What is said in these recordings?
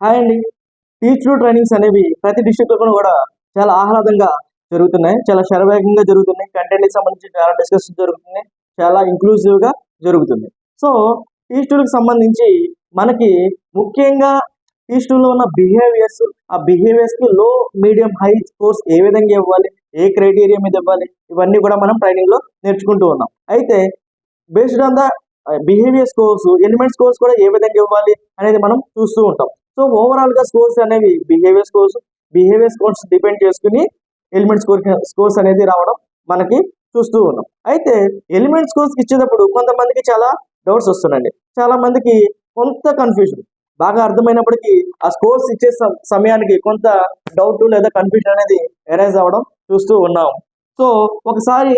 Hi అండి. Teach trainings అనేవి ప్రతి డిస్ట్రిక్ట్లో కూడా చాలా ఆహ్లాదంగా జరుగుతున్నాయి. చాలా శరవేగంగా జరుగుతున్నాయి. కంటెంట్కి సంబంధించి చాలా డిస్కషన్ జరుగుతున్నాయి. చాలా ఇంక్లూజివ్గా జరుగుతుంది. సో టీచ్ సంబంధించి మనకి ముఖ్యంగా టీచ్ ఉన్న బిహేవియర్స్, ఆ బిహేవియర్స్కి లో, మీడియం, హై స్కోర్స్ ఏ విధంగా ఇవ్వాలి, ఏ క్రైటీరియా మీద ఇవ్వాలి, ఇవన్నీ కూడా మనం ట్రైనింగ్లో నేర్చుకుంటూ ఉన్నాం. అయితే based on the behaviour scores, element scores కూడా ఏ విధంగా ఇవ్వాలి అనేది మనం చూస్తూ ఉంటాం. సో ఓవరాల్ గా స్కోర్స్ అనేవి బిహేవియర్ స్కోర్స్ డిపెండ్ చేసుకుని ఎలిమెంట్ స్కోర్స్ అనేది రావడం మనకి చూస్తూ ఉన్నాం. అయితే ఎలిమెంట్ స్కోర్స్ ఇచ్చేటప్పుడు కొంతమందికి చాలా డౌట్స్ వస్తున్నాయండి. చాలా మందికి కొంత కన్ఫ్యూజన్, బాగా అర్థమైనప్పటికీ ఆ స్కోర్స్ ఇచ్చే సమయానికి కొంత డౌట్ లేదా కన్ఫ్యూజన్ అనేది ఎరైజ్ అవ్వడం చూస్తూ ఉన్నాం. సో ఒకసారి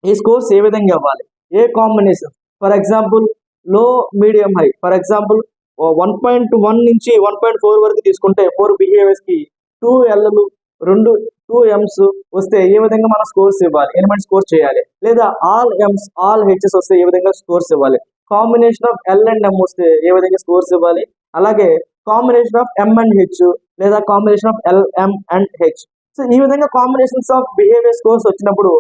ఈ స్కోర్స్ ఏ విధంగా ఇవ్వాలి, ఏ కాంబినేషన్, ఫర్ ఎగ్జాంపుల్ లో, మీడియం, హై. ఫర్ ఎగ్జాంపుల్ 1.1 నుంచి 1.4 వరకు తీసుకుంటే 4 బిహేవియర్స్ కి 2 ఎల్లు, 2 ఎంస్ వస్తే ఏ విధంగా మనం స్కోర్స్ ఇవ్వాలి, ఎలిమెంట్ స్కోర్ చేయాలి. లేదా ఆల్ ఎంస్, ఆల్ హెచ్ఎస్ వస్తే ఏ విధంగా స్కోర్స్ ఇవ్వాలి. Combination of L and M వస్తే ఏ విధంగా స్కోర్స్ ఇవ్వాలి. అలాగే combination of M and H లేదా combination of L, M and H. So ఈ విధంగా కాంబినేషన్స్ ఆఫ్ బిహేవియర్ స్కోర్స్ వచ్చినప్పుడు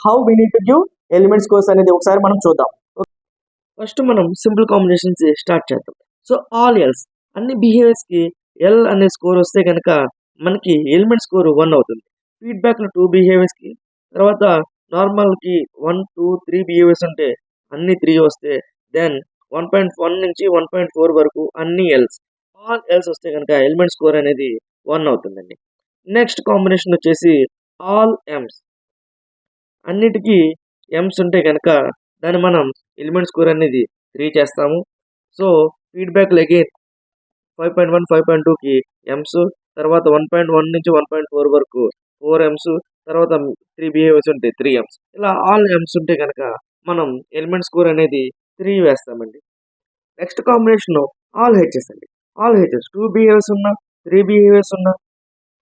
how we need to give element scores అనేది ఒకసారి మనం చూద్దాం. ఫస్ట్ మనం సింపుల్ కాంబినేషన్స్ స్టార్ట్ చేద్దాం. సో ఆల్ ఎల్స్, అన్ని బిహేవియర్స్కి ఎల్ అనే స్కోర్ వస్తే కనుక మనకి ఎలిమెంట్ స్కోర్ 1 అవుతుంది. ఫీడ్బ్యాక్లో 2 బిహేవియర్స్కి, తర్వాత నార్మల్కి 1, 2, 3 బిహేవియర్స్ ఉంటే అన్ని 3 వస్తే దెన్ 1.1 నుంచి 1.4 వరకు అన్ని ఎల్స్, ఆల్ ఎల్స్ వస్తే కనుక ఎలిమెంట్ స్కోర్ అనేది 1 అవుతుందండి. నెక్స్ట్ కాంబినేషన్ వచ్చేసి ఆల్ ఎంస్, అన్నిటికీ ఎంస్ ఉంటే కనుక దాన్ని మనం ఎలిమెంట్ స్కోర్ అనేది 3 చేస్తాము. సో ఫీడ్బ్యాక్లో అగైన్ 5.1, 5.2కి ఎంస్, తర్వాత 1.1 నుంచి 1.4 వరకు 4 ఎంస్, తర్వాత 3 బిహేవియర్స్ ఉంటే 3 ఎంస్. ఇలా ఆల్ ఎంస్ ఉంటే కనుక మనం ఎలిమెంట్ స్కోర్ అనేది 3 వేస్తామండి. నెక్స్ట్ కాంబినేషన్ ఆల్ హెచ్ఎస్ అండి. ఆల్ హెచ్ఎస్ 2 బిహేవియర్స్ ఉన్నా, 3 బిహేవియర్స్ ఉన్నా,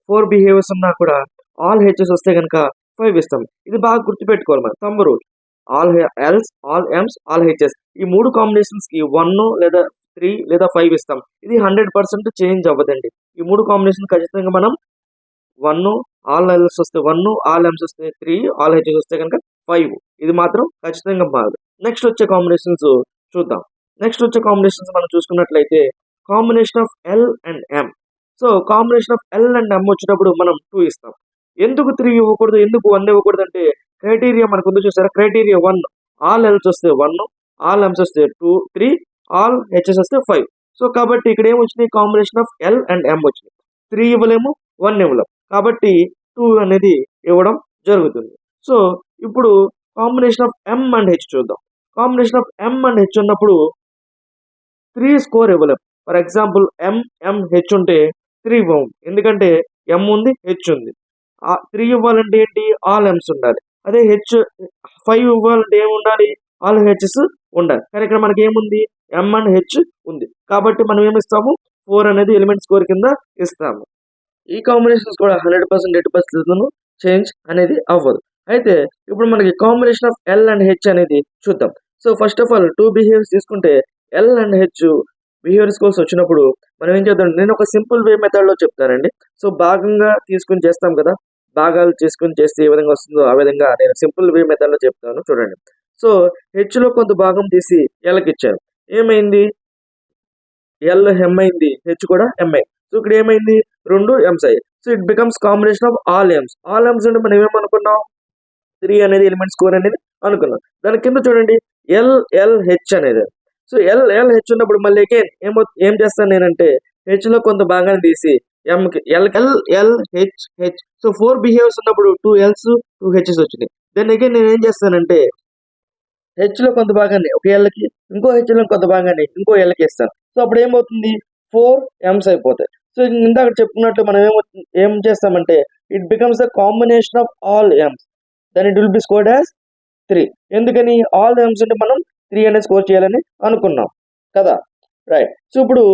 4 బిహేవియర్స్ ఉన్నా కూడా ఆల్ హెచ్ఎస్ వస్తే కనుక 5 ఇస్తాం. ఇది బాగా గుర్తుపెట్టుకోవాలి మనం, thumb rule. All Ls, all Ms, all Hs, ఈ 3 కాంబినేషన్స్కి 1 లేదా 3 లేదా 5 ఇస్తాం. ఇది 100% చేంజ్ అవ్వదండి. ఈ 3 కాంబినేషన్ ఖచ్చితంగా మనం 1, ఆల్ ఎల్స్ వస్తే 1, ఆల్ ఎంస్ వస్తే 3, ఆల్ హెచ్ఎస్ వస్తే కనుక 5. ఇది మాత్రం ఖచ్చితంగా మారదు. నెక్స్ట్ వచ్చే కాంబినేషన్స్ చూద్దాం. నెక్స్ట్ వచ్చే కాంబినేషన్స్ మనం చూసుకున్నట్లయితే combination of L and M. So combination of L and ఎం వచ్చినప్పుడు మనం 2 ఇస్తాం. ఎందుకు 3 ఇవ్వకూడదు, ఎందుకు 1 ఇవ్వకూడదు అంటే క్రైటీరియా మనకు ఉంది చూసారా. క్రైటీరియా 1, ఆల్ ఎల్స్ వస్తే 1, ఆల్ ఎంస్ వస్తే 2, 3, ఆల్ హెచ్ఎస్ వస్తే 5. సో కాబట్టి ఇక్కడ ఏమొచ్చినాయి, combination of L and M వచ్చినాయి. 3 ఇవ్వలేము, 1 ఇవ్వలేము, కాబట్టి 2 అనేది ఇవ్వడం జరుగుతుంది. సో ఇప్పుడు combination of M and H చూద్దాం. Combination of M and H ఉన్నప్పుడు 3 స్కోర్ ఇవ్వలేము. ఫర్ ఎగ్జాంపుల్ ఎం హెచ్ ఉంటే 3 ఇవ్వము, ఎందుకంటే ఎం ఉంది, హెచ్ ఉంది. 3 ఇవ్వాలంటే ఏంటి, ఆల్ ఎంస్ ఉండాలి. అదే 5 ఇవ్వాలంటే ఏమి ఉండాలి, ఆల్ హెచ్ఎస్ ఉండాలి. కానీ ఇక్కడ మనకి ఏముంది, ఎం అండ్ హెచ్ ఉంది, కాబట్టి మనం ఏమిస్తాము, 4 అనేది ఎలిమెంట్ స్కోర్ కింద ఇస్తాము. ఈ కాంబినేషన్స్ కూడా 100% 80% చేంజ్ అనేది అవ్వదు. అయితే ఇప్పుడు మనకి combination of L and H అనేది చూద్దాం. So first of all 2 behaviours తీసుకుంటే L and H behaviour scores వచ్చినప్పుడు మనం ఏం చేద్దాం, నేను ఒక సింపుల్ వే మెథడ్లో చెప్తానండి. సో భాగంగా తీసుకుని చేస్తాం కదా, భాగాలు తీసుకుని చేస్తే ఏ విధంగా వస్తుందో ఆ విధంగా నేను సింపుల్ వే మెథడ్లో చెప్తాను చూడండి. సో హెచ్లో కొంత భాగం తీసి ఎల్కి ఇచ్చాను, ఏమైంది, ఎల్ ఎం అయింది, హెచ్ కూడా ఎం అయింది. సో ఇక్కడ ఏమైంది, 2 ఎంస్ అయ్యాయి. So it becomes combination of all Ms. All Ms అంటే మనం ఏమనుకున్నాం, 3 అనేది ఎలిమెంట్ స్కోర్ అనేది అనుకున్నాం. దాని కింద చూడండి హెచ్ అనేది. సో హెచ్ ఉన్నప్పుడు మళ్ళీ అగైన్ ఏం చేస్తాను నేనంటే హెచ్లో కొంత భాగాన్ని తీసి ఎంకి హెచ్. సో 4 బిహేవియర్స్ ఉన్నప్పుడు 2 ఎల్స్ 2 హెచ్ఎస్ వచ్చినాయి. దెన్ అగైన్ నేను ఏం చేస్తానంటే హెచ్లో కొంత భాగాన్ని ఒక ఎల్కి, ఇంకో హెచ్లో కొంత భాగాన్ని ఇంకో ఎల్కి ఇస్తాను. సో అప్పుడు ఏమవుతుంది, 4 ఎంస్ అయిపోతాయి. సో ఇందాక చెప్పుకున్నట్లు మనం ఏం చేస్తామంటే it becomes the combination of all Ms, then it will be scored as 3. ఎందుకని, ఆల్ ఎంస్ అంటే మనం 3 అనేది స్కోర్ చేయాలని అనుకున్నాం కదా, రైట్. సో ఇప్పుడు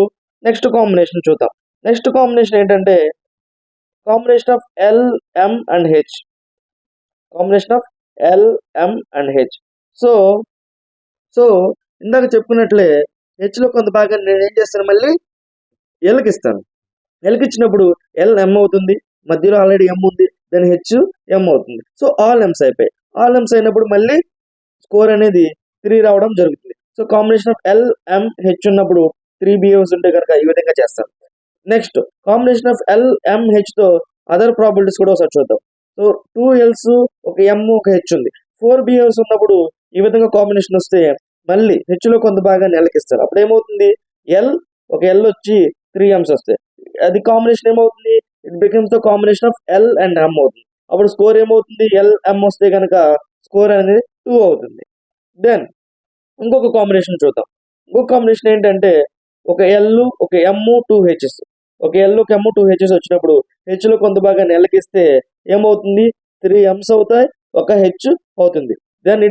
నెక్స్ట్ కాంబినేషన్ చూద్దాం. నెక్స్ట్ కాంబినేషన్ ఏంటంటే combination of L, M and H. Combination of L, M and H. So ఇందాక చెప్పుకున్నట్లే హెచ్లో కొంత భాగాన్ని నేను ఏం చేస్తాను, మళ్ళీ ఎల్కి ఇస్తాను. ఎల్కి ఇచ్చినప్పుడు ఎల్ ఎం అవుతుంది, మధ్యలో ఆల్రెడీ ఎం ఉంది, దెన్ హెచ్ ఎం అవుతుంది. సో ఆల్ ఎమ్స్ అయిపోయాయి. ఆల్ ఎమ్స్ అయినప్పుడు మళ్ళీ స్కోర్ అనేది 3 రావడం జరుగుతుంది. So combination of L M H ఉన్నప్పుడు 3 బిహేవ్స్ ఉంటే కనుక ఈ విధంగా చేస్తాను. Next combination of L M H తో అదర్ ప్రాబిలిటీస్ కూడా ఒకసారి చూద్దాం. సో 2 ఎల్స్, ఒక ఎం, ఒక హెచ్ ఉంది. 4 బిహేవ్స్ ఉన్నప్పుడు ఈ విధంగా కాంబినేషన్ వస్తే మళ్ళీ హెచ్ లో కొంత భాగాన్ని ఎల్కి ఇస్తారు. అప్పుడు ఏమవుతుంది, ఎల్, ఒక ఎల్ వచ్చి 3 ఎమ్స్ వస్తాయి. అది కాంబినేషన్ ఏమవుతుంది, it becomes the combination of L and ఎం అవుతుంది. అప్పుడు స్కోర్ ఏమవుతుంది, ఎల్ ఎం వస్తే కనుక స్కోర్ అనేది 2 అవుతుంది. దెన్ ఇంకొక కాంబినేషన్ చూద్దాం. ఇంకొక కాంబినేషన్ ఏంటంటే ఒక ఎల్, ఒక ఎమ్, 2 హెచ్ఎస్. ఒక ఎల్, ఒక ఎమ్, 2 హెచ్ఎస్ వచ్చినప్పుడు హెచ్ లో కొంత భాగాన్ని ఎల్కిస్తే ఏమవుతుంది, 3 ఎమ్స్ అవుతాయి, ఒక హెచ్ అవుతుంది. Then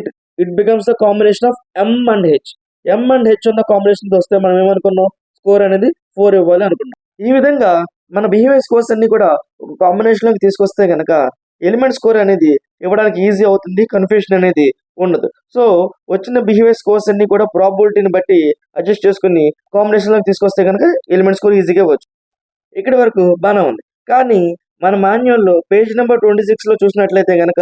it becomes the combination of M and H. M and H ఉన్న కాంబినేషన్ వస్తే మనం ఏమనుకున్నాం, స్కోర్ అనేది 4 ఇవ్వాలి అనుకున్నాం. ఈ విధంగా మన బిహేవియర్ స్కోర్స్ అన్ని కూడా ఒక కాంబినేషన్ లోకి తీసుకొస్తే కనుక ఎలిమెంట్ స్కోర్ అనేది ఇవ్వడానికి ఈజీ అవుతుంది, కన్ఫ్యూషన్ అనేది ఉండదు. సో వచ్చిన బిహేవియర్ స్కోర్స్ అన్ని కూడా ప్రాబిలిటీని బట్టి అడ్జస్ట్ చేసుకుని కాంబినేషన్ లోకి తీసుకొస్తే కనుక ఎలిమెంట్ స్కోర్ ఈజీగా వచ్చు. ఇక్కడి వరకు బాగానే ఉంది. కానీ మన మాన్యువల్లో పేజ్ నెంబర్ 26 లో చూసినట్లయితే కనుక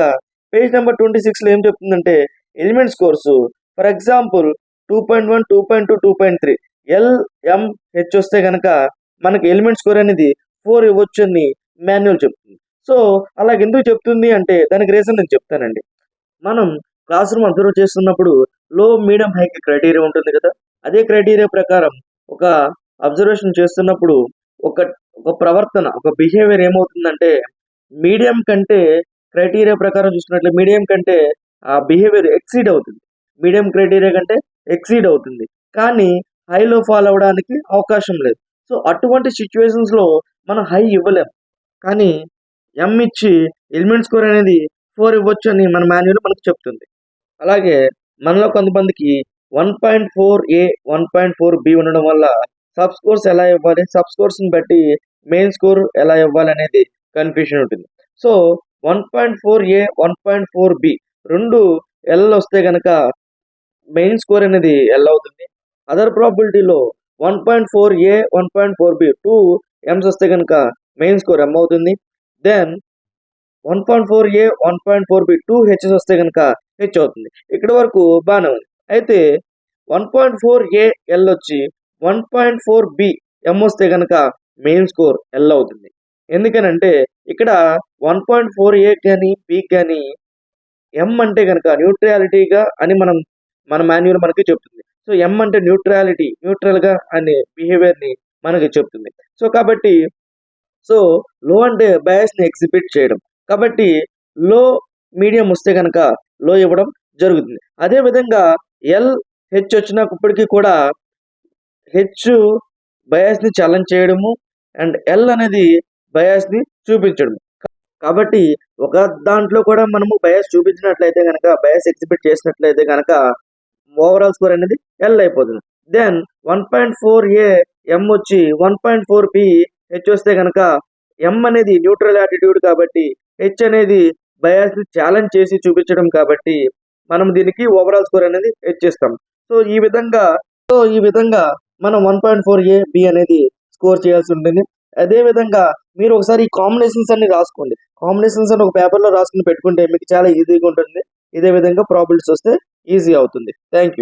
పేజ్ నెంబర్ 26 లో ఏం చెప్తుందంటే element scores for example 2.1, 2.2, 2.3 L M H వస్తే కనుక మనకి ఎలిమెంట్ స్కోర్ అనేది 4 ఇవ్వచ్చు అని మాన్యువల్ చెప్తుంది. సో అలాగ ఎందుకు చెప్తుంది అంటే దానికి రీజన్ నేను చెప్తానండి. మనం క్లాస్ రూమ్ అబ్జర్వ్ చేస్తున్నప్పుడు లో, మీడియం, హైకి క్రైటీరియా ఉంటుంది కదా. అదే క్రైటీరియా ప్రకారం ఒక అబ్జర్వేషన్ చేస్తున్నప్పుడు ఒక ఒక ప్రవర్తన, ఒక బిహేవియర్ ఏమవుతుందంటే మీడియం కంటే క్రైటీరియా ప్రకారం చూసినట్లే మీడియం కంటే ఆ బిహేవియర్ ఎక్సీడ్ అవుతుంది. మీడియం క్రైటీరియా కంటే ఎక్సీడ్ అవుతుంది, కానీ హైలో ఫాల్ అవ్వడానికి అవకాశం లేదు. సో అటువంటి సిచ్యువేషన్స్ లో మనం హై ఇవ్వలేం, కానీ ఎం ఇచ్చి ఎలిమెంట్ స్కోర్ అనేది 4 ఇవ్వచ్చు అని మన మాన్యువల్ మనకు చెప్తుంది. అలాగే మనలో కొంతమందికి 1.4A, 1.4B ఉండడం వల్ల సబ్ స్కోర్స్ ఎలా ఇవ్వాలి, సబ్ స్కోర్స్ ని బట్టి మెయిన్ స్కోర్ ఎలా ఇవ్వాలి అనేది కన్ఫ్యూషన్ ఉంటుంది. సో 1.4A, 1.4B రెండు ఎల్ వస్తే కనుక మెయిన్ స్కోర్ అనేది ఎల్ అవుతుంది. అదర్ ప్రాబిలిటీలో 1.4A, 1.4B 2 ఎమ్స్ వస్తే కనుక మెయిన్ స్కోర్ ఎం అవుతుంది. దెన్ 1.4A, 1.4B 2 హెచ్ఎస్ వస్తే కనుక హెచ్ అవుతుంది. ఇక్కడ వరకు బాగానే ఉంది. అయితే 1.4A ఎల్ వచ్చి 1.4B ఎం వస్తే కనుక మెయిన్ స్కోర్ ఎల్ అవుతుంది. ఎందుకనంటే ఇక్కడ 1.4A కానీ బి కానీ ఎం అంటే కనుక న్యూట్రాలిటీగా అని మన మాన్యువల్ మనకి చెప్తుంది. సో ఎం అంటే న్యూట్రల్ గా అనే బిహేవియర్ ని మనకి చెప్తుంది. సో కాబట్టి సో లో అంటే బయాస్ ని ఎగ్జిబిట్ చేయడం, కాబట్టి లో, మీడియం వస్తే కనుక లో ఇవ్వడం జరుగుతుంది. అదే విధంగా ఎల్ హెచ్ వచ్చినప్పటికీ కూడా హెచ్ బయాస్ ని ఛాలెంజ్ చేయడము అండ్ ఎల్ అనేది బయాస్ ని చూపించడం. కాబట్టి ఒక దాంట్లో కూడా మనము బయాస్ చూపించినట్లయితే కనుక, బయాస్ ఎగ్జిబిట్ చేసినట్లయితే కనుక ఓవరాల్ స్కోర్ అనేది ఎల్ అయిపోతుంది. దెన్ 1.4A ఎం వచ్చి 1.4B హెచ్ వస్తే కనుక ఎం అనేది న్యూట్రల్ యాటిట్యూడ్ కాబట్టి హెచ్ అనేది బయాస్ ని ఛాలెంజ్ చేసి చూపించడం కాబట్టి మనం దీనికి ఓవరాల్ స్కోర్ అనేది హెచ్ ఇస్తాం. సో ఈ విధంగా మనం 1.4A బి అనేది స్కోర్ చేయాల్సి ఉంటుంది. అదే విధంగా మీరు ఒకసారి ఈ కాంబినేషన్స్ అన్ని రాసుకోండి. కాంబినేషన్స్ అని ఒక పేపర్లో రాసుకుని పెట్టుకుంటే మీకు చాలా ఈజీగా ఉంటుంది. ఇదే విధంగా ప్రాబ్లమ్స్ వస్తే ఈజీ అవుతుంది. Thank you.